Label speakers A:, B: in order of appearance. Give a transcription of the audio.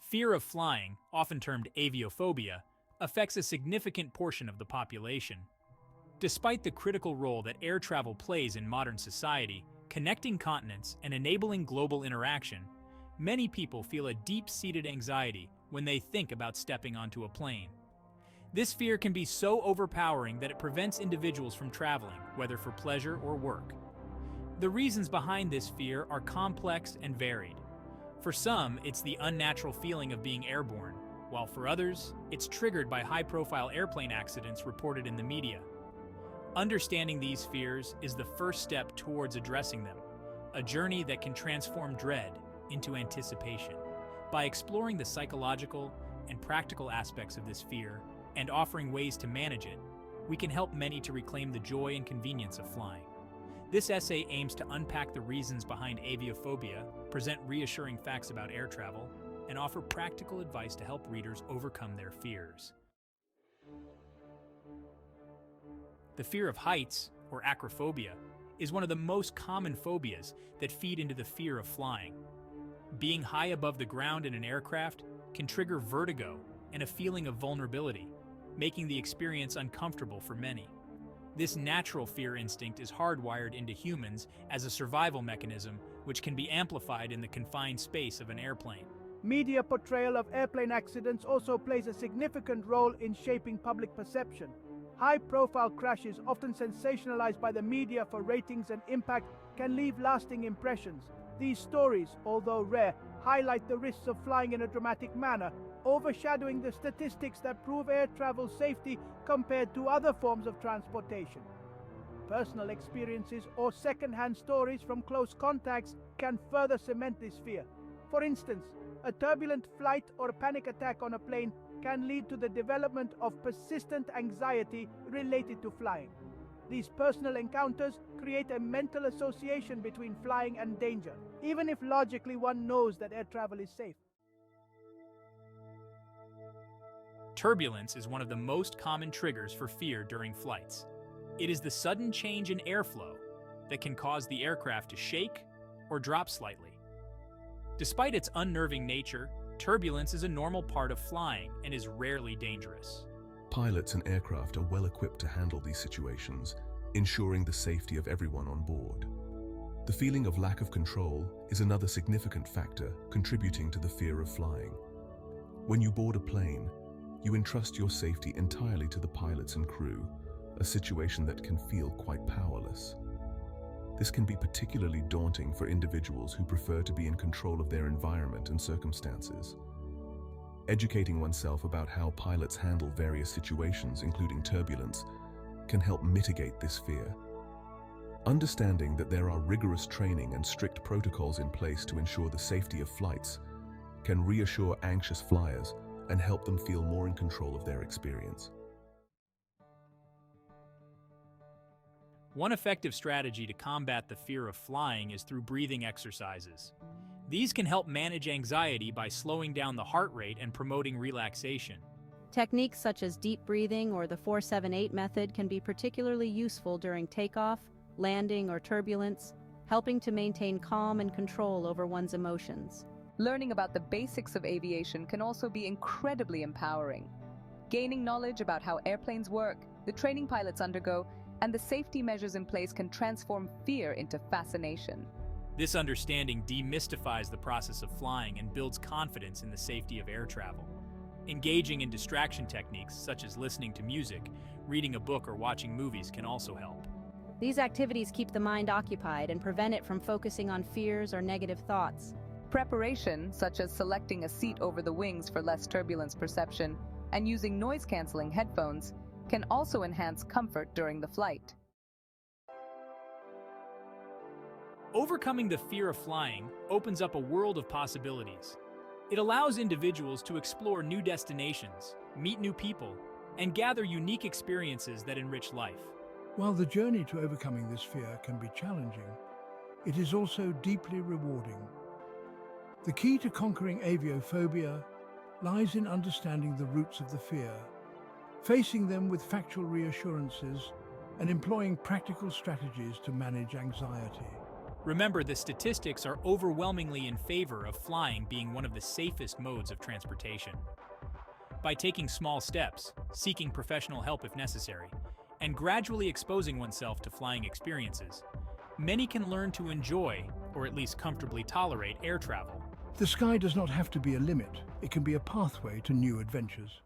A: Fear of flying, often termed aviophobia, affects a significant portion of the population. Despite the critical role that air travel plays in modern society, connecting continents and enabling global interaction, many people feel a deep-seated anxiety when they think about stepping onto a plane. This fear can be so overpowering that it prevents individuals from traveling, whether for pleasure or work. The reasons behind this fear are complex and varied. For some, it's the unnatural feeling of being airborne, while for others, it's triggered by high-profile airplane accidents reported in the media. Understanding these fears is the first step towards addressing them, a journey that can transform dread into anticipation. By exploring the psychological and practical aspects of this fear and offering ways to manage it, we can help many to reclaim the joy and convenience of flying. This essay aims to unpack the reasons behind aviophobia, present reassuring facts about air travel, and offer practical advice to help readers overcome their fears. The fear of heights, or acrophobia, is one of the most common phobias that feed into the fear of flying. Being high above the ground in an aircraft can trigger vertigo and a feeling of vulnerability, making the experience uncomfortable for many. This natural fear instinct is hardwired into humans as a survival mechanism, which can be amplified in the confined space of an airplane.
B: Media portrayal of airplane accidents also plays a significant role in shaping public perception. High-profile crashes, often sensationalized by the media for ratings and impact, can leave lasting impressions. These stories, although rare, highlight the risks of flying in a dramatic manner, overshadowing the statistics that prove air travel safety compared to other forms of transportation. Personal experiences or second-hand stories from close contacts can further cement this fear. For instance, a turbulent flight or a panic attack on a plane can lead to the development of persistent anxiety related to flying. These personal encounters create a mental association between flying and danger, even if logically one knows that air travel is safe.
A: Turbulence is one of the most common triggers for fear during flights. It is the sudden change in airflow that can cause the aircraft to shake or drop slightly. Despite its unnerving nature, turbulence is a normal part of flying and is rarely dangerous.
C: Pilots and aircraft are well equipped to handle these situations, ensuring the safety of everyone on board. The feeling of lack of control is another significant factor contributing to the fear of flying. When you board a plane, you entrust your safety entirely to the pilots and crew, a situation that can feel quite powerless. This can be particularly daunting for individuals who prefer to be in control of their environment and circumstances. Educating oneself about how pilots handle various situations, including turbulence, can help mitigate this fear. Understanding that there are rigorous training and strict protocols in place to ensure the safety of flights can reassure anxious flyers and help them feel more in control of their experience.
A: One effective strategy to combat the fear of flying is through breathing exercises. These can help manage anxiety by slowing down the heart rate and promoting relaxation.
D: Techniques such as deep breathing or the 4-7-8 method can be particularly useful during takeoff, landing, or turbulence, helping to maintain calm and control over one's emotions.
E: Learning about the basics of aviation can also be incredibly empowering. Gaining knowledge about how airplanes work, the training pilots undergo, and the safety measures in place can transform fear into fascination.
A: This understanding demystifies the process of flying and builds confidence in the safety of air travel. Engaging in distraction techniques such as listening to music, reading a book, or watching movies can also help.
D: These activities keep the mind occupied and prevent it from focusing on fears or negative thoughts.
E: Preparation, such as selecting a seat over the wings for less turbulence perception and using noise-canceling headphones, can also enhance comfort during the flight.
A: Overcoming the fear of flying opens up a world of possibilities. It allows individuals to explore new destinations, meet new people, and gather unique experiences that enrich life.
F: While the journey to overcoming this fear can be challenging, it is also deeply rewarding. The key to conquering aviophobia lies in understanding the roots of the fear, facing them with factual reassurances, and employing practical strategies to manage anxiety.
A: Remember, the statistics are overwhelmingly in favor of flying being one of the safest modes of transportation. By taking small steps, seeking professional help if necessary, and gradually exposing oneself to flying experiences, many can learn to enjoy, or at least comfortably tolerate, air travel.
F: The sky does not have to be a limit. It can be a pathway to new adventures.